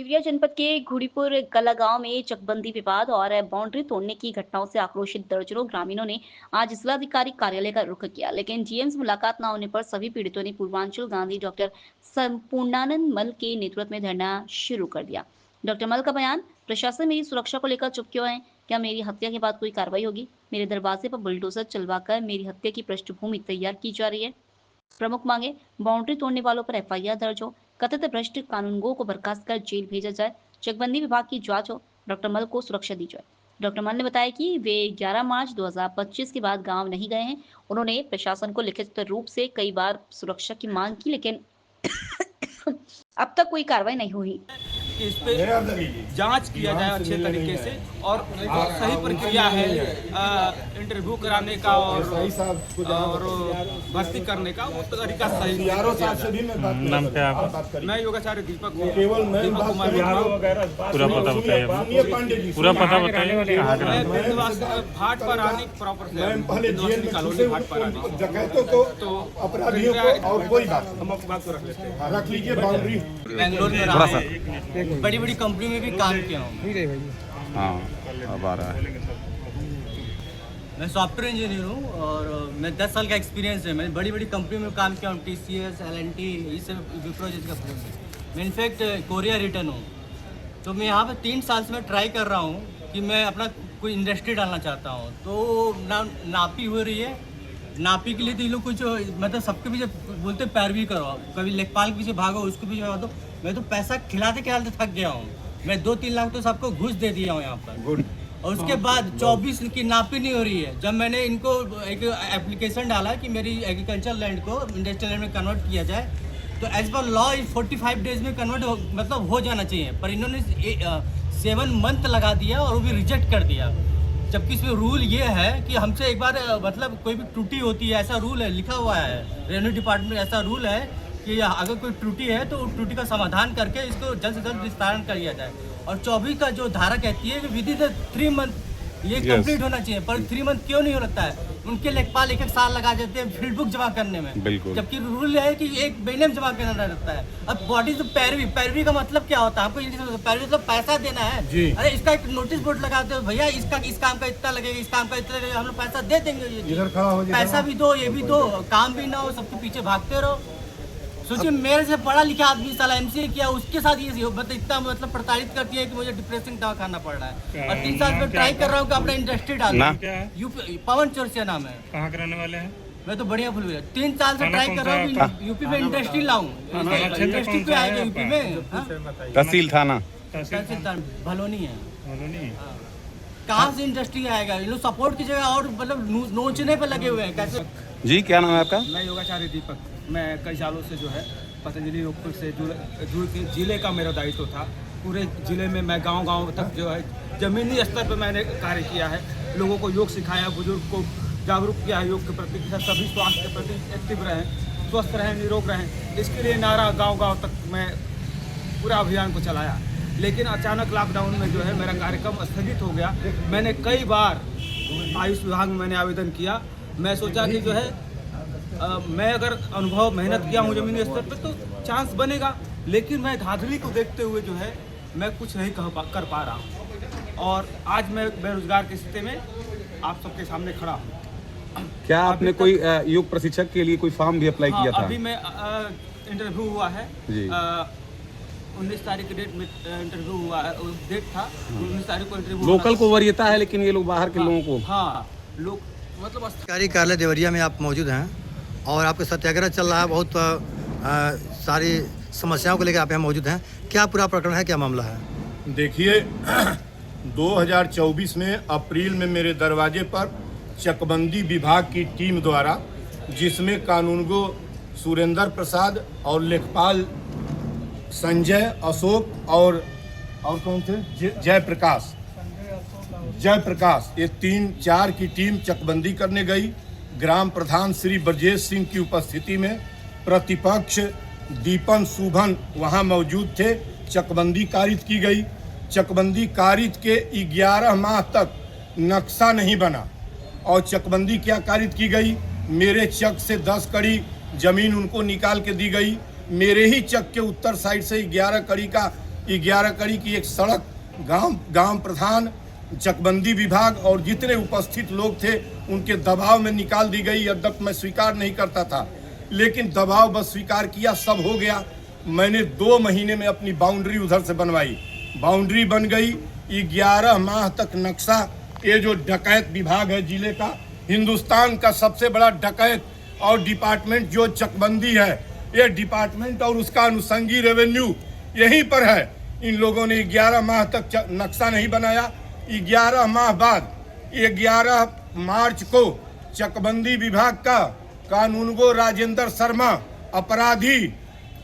देवरिया जनपद के घुड़ीपुर कला गांव में चकबंदी विवाद और बाउंड्री तोड़ने की घटनाओं से आक्रोशित दर्जनों ग्रामीणों ने आज जिलाधिकारी कार्यालय का रुख किया, लेकिन जीएम से मुलाकात न होने पर सभी पीड़ितों ने पूर्वांचल गांधी डॉक्टर संपूर्णानंद मल के नेतृत्व में धरना शुरू कर दिया। डॉक्टर मल का बयान, प्रशासन मेरी सुरक्षा को लेकर चुप क्यों है? क्या मेरी हत्या के बाद कोई कार्रवाई होगी? मेरे दरवाजे पर बुलडोजर चलवाकर मेरी हत्या की पृष्ठभूमि तैयार की जा रही है। प्रमुख मांगे, बाउंड्री तोड़ने वालों पर एफआईआर दर्ज हो, कथित भ्रष्ट कानूनगो को बर्खास्त कर जेल भेजा जाए, चकबंदी विभाग की जांच हो, डॉक्टर मल को सुरक्षा दी जाए। डॉक्टर मल ने बताया कि वे 11 मार्च 2025 के बाद गांव नहीं गए हैं। उन्होंने प्रशासन को लिखित रूप से कई बार सुरक्षा की मांग की, लेकिन अब तक कोई कार्रवाई नहीं हुई। इस पे जांच किया जाए अच्छे तरीके से और सही प्रक्रिया है इंटरव्यू कराने का और भर्ती करने का, वो तरीका सही है। नाम क्या है आपका? मैं योगाचार्य दीपक पूरा पता बताइए, पूरा पता बताइए। कहाँ का नाम? मैं भाट पर आने प्रॉपर से कॉलोनी भाट पर आने तो अपराधियों को और कोई बात हम आपकी बात को रख लेते हैं। रख लीजिए बाउंड्री। बेंगलोर में रहा हूँ, बड़ी बड़ी कंपनी में भी काम किया हूँ। हाँ, अब आ रहा है। मैं सॉफ्टवेयर इंजीनियर हूँ और मैं 10 साल का एक्सपीरियंस है। मैं बड़ी बड़ी कंपनी में काम किया हूँ, TCS, LNT, ये सब विप्रो जैसी कंपनी में। मैं इनफैक्ट कोरिया रिटर्न हूँ। तो मैं यहाँ पर 3 साल से मैं ट्राई कर रहा हूँ कि मैं अपना कोई इंडस्ट्री डालना चाहता हूँ। तो नापी हो रही है, नापी के लिए तो ये लोग कुछ मतलब सबके पीछे बोलते पैरवी करो, कभी लेखपाल के पीछे भागो, उसके पीछे भागो। मैं तो पैसा खिलाते खिलाते थक गया हूँ। मैं 2-3 लाख तो सबको घूस दे दिया हूँ यहाँ पर। और उसके बाद 24 की नापी नहीं हो रही है। जब मैंने इनको एक एप्लीकेशन डाला कि मेरी एग्रीकल्चर लैंड को इंडस्ट्रियल लैंड में कन्वर्ट किया जाए, तो एज पर लॉ 45 डेज में कन्वर्ट हो जाना चाहिए, पर इन्होंने 7 मंथ लगा दिया और वो भी रिजेक्ट कर दिया। जबकि इसमें रूल ये है कि हमसे एक बार मतलब कोई भी त्रुटि होती है, ऐसा रूल है, लिखा हुआ है रेवेन्यू डिपार्टमेंट में, ऐसा रूल है कि अगर कोई त्रुटि है तो त्रुटि का समाधान करके इसको जल्द से जल्द विस्तारण कर दिया जाए। और 24 का जो धारा कहती है कि विद इन 3 मंथ ये कंप्लीट होना चाहिए, पर 3 मंथ क्यों नहीं होता है? उनके लेखपाल 1-1 साल लगा देते हैं फील्ड बुक जमा करने में, जबकि रूल है कि एक बेनियम जमा करना रहता है। अब बॉडी तो पैरवी का मतलब क्या होता है? हमको पैरवी मतलब पैसा देना है। अरे इसका एक नोटिस बोर्ड लगाते हो, भैया इस काम का इतना लगेगा, इस काम का इतना लगेगा, हम लोग पैसा दे देंगे। पैसा भी दो, ये भी दो, काम भी ना हो, सबके पीछे भागते रहो। सोचिए मेरे से पढ़ा लिखा आदमी साला MCA किया, उसके साथ ये मतलब इतना मतलब प्रताड़ित करती है कि मुझे डिप्रेशन दवा खाना पड़ रहा है। और 3 साल में ट्राई कर रहा हूँ कि अपना इंडस्ट्री डालना। यूपी पवन चौरसिया नाम है। कहाँ के रहने वाले हैं? मैं तो बढ़िया भूल गया। 3 साल से ट्राई कर रहा हूँ कि यूपी में इंडस्ट्री लाऊं। इंडस्ट्री पे आएगा यूपी में? तहसील थाना भलोनी है। कहाँ से इंडस्ट्री आएगा? ये लोग सपोर्ट की जगह और मतलब नोचने पे लगे हुए हैं। कैसे जी, क्या नाम है आपका? मैं योगाचार्य दीपक। मैं कई सालों से जो है पतंजलि योगपीठ से जुड़ के जिले का मेरा दायित्व था। पूरे जिले में मैं गांव-गांव तक जो है ज़मीनी स्तर पर मैंने कार्य किया है। लोगों को योग सिखाया, बुजुर्ग को जागरूक किया है योग के प्रति, सभी स्वास्थ्य के प्रति एक्टिव रहें, स्वस्थ रहें, निरोग रहें। इसके लिए नारा गाँव-गाँव तक मैं पूरा अभियान को चलाया। लेकिन अचानक लॉकडाउन में जो है मेरा कार्यक्रम स्थगित हो गया। मैंने कई बार आयुष विभाग में मैंने आवेदन किया। मैं सोचा कि जो है मैं अगर अनुभव मेहनत किया हूँ ज़मीनी स्तर पे तो चांस बनेगा, लेकिन मैं धांधली को देखते हुए जो है मैं कुछ नहीं कर पा रहा हूँ। और आज मैं बेरोजगार की स्थिति में आप सबके सामने खड़ा हूँ। क्या आपने कोई योग प्रशिक्षक के लिए कोई फॉर्म भी अप्लाई किया था? अभी मैं इंटरव्यू हुआ है जी। 19 तारीख की डेट में इंटरव्यू हुआ है, डेट था 19 तारीख को इंटरव्यू। लोकल को वरीयता है, लेकिन ये लोग बाहर के लोगों को। हाँ, लोग मतलब सरकारी कार्यालय देवरिया में आप मौजूद हैं और आपका सत्याग्रह चल रहा है। बहुत सारी समस्याओं को लेकर आप यहाँ मौजूद हैं। क्या पूरा प्रकरण है, क्या मामला है? देखिए 2024 में अप्रैल में मेरे दरवाजे पर चकबंदी विभाग की टीम द्वारा, जिसमें कानूनगो सुरेंद्र प्रसाद और लेखपाल संजय, अशोक और कौन थे, जयप्रकाश, ये 3-4 की टीम चकबंदी करने गई। ग्राम प्रधान श्री ब्रजेश सिंह की उपस्थिति में प्रतिपक्ष दीपन सुभन वहां मौजूद थे। चकबंदी कारित की गई। चकबंदी कारित के 11 माह तक नक्शा नहीं बना और चकबंदी क्या कारित की गई? मेरे चक से 10 कड़ी जमीन उनको निकाल के दी गई। मेरे ही चक के उत्तर साइड से 11 कड़ी का 11 कड़ी की एक सड़क गांव प्रधान, चकबंदी विभाग और जितने उपस्थित लोग थे उनके दबाव में निकाल दी गई। यद्यपि मैं स्वीकार नहीं करता था, लेकिन दबाव बस स्वीकार किया, सब हो गया। मैंने 2 महीने में अपनी बाउंड्री उधर से बनवाई, बाउंड्री बन गई। 11 माह तक नक्शा, ये जो डकैत विभाग है जिले का, हिंदुस्तान का सबसे बड़ा डकैत और डिपार्टमेंट जो चकबंदी है, ये डिपार्टमेंट और उसका अनुषंगी रेवेन्यू यहीं पर है। इन लोगों ने 11 माह तक नक्शा नहीं बनाया। 11 माह बाद 11 मार्च को चकबंदी विभाग का कानूनगो राजेंद्र शर्मा, अपराधी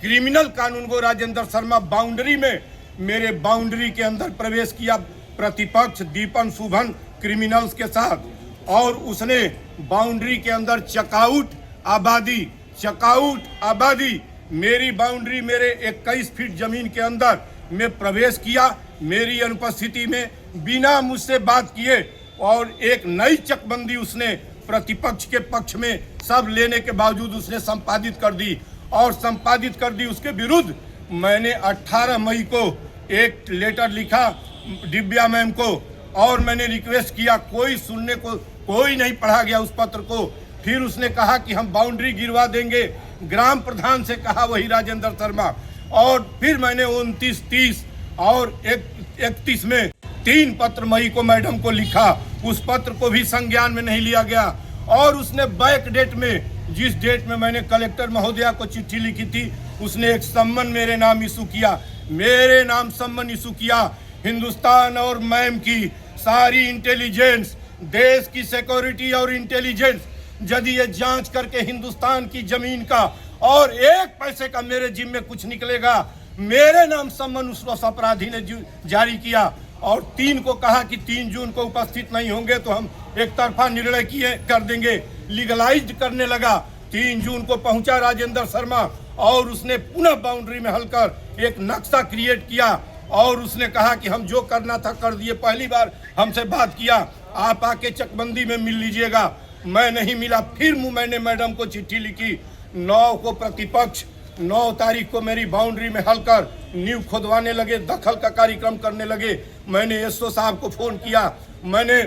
क्रिमिनल कानूनगो राजेंद्र शर्मा बाउंड्री में, मेरे बाउंड्री के अंदर प्रवेश किया प्रतिपक्ष दीपन सुभन क्रिमिनल्स के साथ, और उसने बाउंड्री के अंदर चकाउट आबादी मेरी बाउंड्री, मेरे 21 फीट जमीन के अंदर में प्रवेश किया, मेरी अनुपस्थिति में, बिना मुझसे बात किए, और एक नई चकबंदी उसने प्रतिपक्ष के पक्ष में सब लेने के बावजूद उसने संपादित कर दी। और संपादित कर दी उसके विरुद्ध मैंने 18 मई को एक लेटर लिखा दिव्या मैम को, और मैंने रिक्वेस्ट किया, कोई सुनने को कोई नहीं पढ़ा गया उस पत्र को। फिर उसने कहा कि हम बाउंड्री गिरवा देंगे, ग्राम प्रधान से कहा वही राजेंद्र शर्मा। और फिर मैंने 29, 30 और 31 में 3 पत्र मई को मैडम को लिखा, उस पत्र को भी संज्ञान में नहीं लिया गया। और उसने बैक डेट में, जिस डेट में मैंने कलेक्टर महोदया को चिट्ठी लिखी थी, उसने एक सम्मन मेरे नाम इशू किया, मेरे नाम सम्मन इशू किया। हिंदुस्तान और मैम की सारी इंटेलिजेंस, देश की सिक्योरिटी और इंटेलिजेंस, यदि ये जांच करके हिंदुस्तान की जमीन का और 1 पैसे का मेरे जिम्मे कुछ निकलेगा, मेरे नाम सम्मन उस अपराधी ने जारी किया। और 3 को कहा कि 3 जून को उपस्थित नहीं होंगे तो हम एक तरफा निर्णय कर देंगे, लीगलाइज्ड करने लगा। 3 जून को पहुंचा राजेंद्र शर्मा और उसने पुनः बाउंड्री में हलकर एक नक्शा क्रिएट किया, और उसने कहा कि हम जो करना था कर दिए। पहली बार हमसे बात किया, आप आके चकबंदी में मिल लीजिएगा, मैं नहीं मिला। फिर मैंने मैडम को चिट्ठी लिखी, 9 को प्रतिपक्ष 9 तारीख को मेरी बाउंड्री में हलकर नींव खोदवाने लगे, दखल का कार्यक्रम करने लगे। मैंने एसओ साहब को फोन किया, मैंने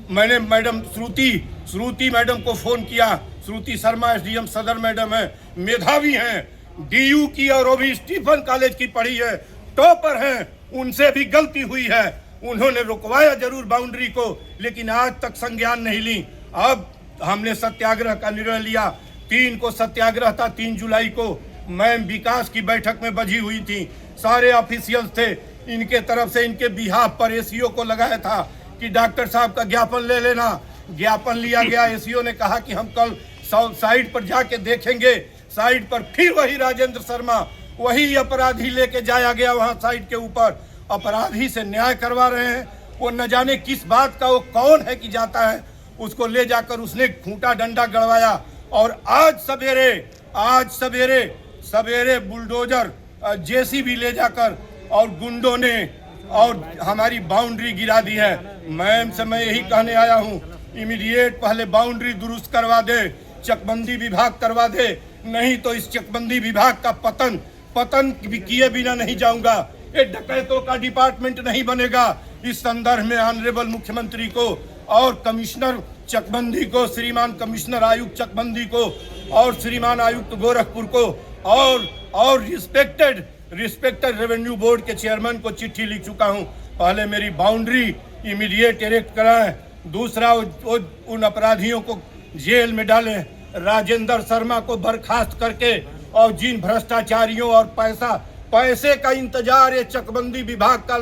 मैडम श्रुति मैडम को फोन किया। श्रुति शर्मा एसडीएम सदर मैडम है, मेधावी हैं, डीयू की और वो भी स्टीफन कॉलेज की पढ़ी है, टॉपर हैं, उनसे भी गलती हुई है। उन्होंने रुकवाया जरूर बाउंड्री को, लेकिन आज तक संज्ञान नहीं ली। अब हमने सत्याग्रह का निर्णय लिया। 3 को सत्याग्रह था, 3 जुलाई को मैम विकास की बैठक में बजी हुई थी, सारे ऑफिशियल्स थे, इनके तरफ से इनके बिहाफ पर एसीओ को लगाया था कि डॉक्टर साहब का ज्ञापन ले लेना। ज्ञापन लिया गया, एसीओ ने कहा कि हम कल साइड पर जाके देखेंगे। साइड पर फिर वही राजेंद्र शर्मा, वही अपराधी लेके जाया गया वहां साइड के ऊपर, अपराधी से न्याय करवा रहे हैं। वो न जाने किस बात का, वो कौन है कि जाता है, उसको ले जाकर उसने खूंटा डंडा गड़वाया। और आज सवेरे बुलडोजर जेसीबी ले जाकर और गुंडों ने और हमारी बाउंड्री गिरा दी है। मैम से मैं यही कहने आया हूँ, इमीडिएट पहले बाउंड्री दुरुस्त करवा दे, चकबंदी विभाग करवा दे, नहीं तो इस चकबंदी विभाग का पतन किए बिना नहीं जाऊंगा। ये डकैतों का डिपार्टमेंट नहीं बनेगा। इस संदर्भ में ऑनरेबल मुख्यमंत्री को और कमिश्नर चकबंदी को, श्रीमान कमिश्नर आयुक्त चकबंदी को और श्रीमान आयुक्त गोरखपुर को और रिस्पेक्टेड रेवेन्यू बोर्ड के चेयरमैन को चिट्ठी लिख चुका हूं। पहले मेरी बाउंड्री इमीडिएट इरेक्ट कराएं, दूसरा उन अपराधियों को जेल में डालें, राजेंद्र शर्मा को बर्खास्त करके, और जिन भ्रष्टाचारियों और पैसे का इंतजार, ये चकबंदी विभाग का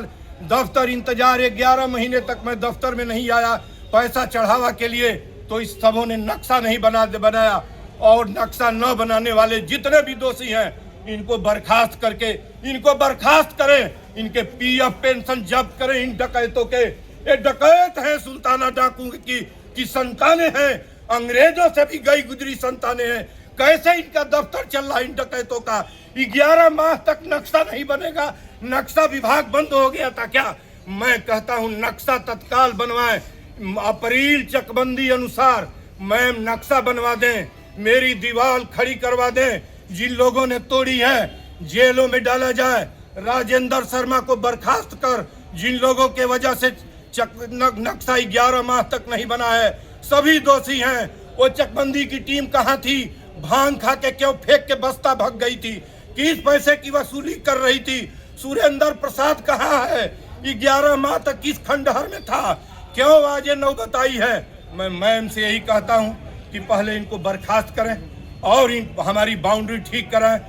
दफ्तर इंतजार, 11 महीने तक मैं दफ्तर में नहीं आया पैसा चढ़ावा के लिए, तो इस सबों ने नक्शा नहीं बनाया। और नक्शा न बनाने वाले जितने भी दोषी हैं, इनको बर्खास्त करें, इनके पीएफ पेंशन जब्त करें। इन डकैतों के, ये डकैत हैं, सुल्ताना डाकू की संतानें हैं, अंग्रेजों से भी गई गुजरी संतानें हैं। कैसे इनका दफ्तर चल रहा है इन डकैतों का? 11 माह तक नक्शा नहीं बनेगा। नक्शा विभाग बंद हो गया था क्या? मैं कहता हूं नक्शा तत्काल बनवाएं, अप्रैल चकबंदी अनुसार मैम नक्शा बनवा दें, मेरी दीवार खड़ी करवा दें, जिन लोगों ने तोड़ी है जेलों में डाला जाए, राजेंद्र शर्मा को बर्खास्त कर, जिन लोगों के वजह से नक्शा 11 माह तक नहीं बना है, सभी दोषी हैं। वो चकबंदी की टीम कहाँ थी? भांग खा के क्यों फेंक के बस्ता भग गई थी? किस पैसे की वसूली कर रही थी? सुरेंद्र प्रसाद कहाँ है? 11 माह तक किस खंडहर में था? क्यों आज ये नौबत आई है? मैं इनसे यही कहता हूँ कि पहले इनको बर्खास्त करें और हमारी बाउंड्री ठीक कराएं।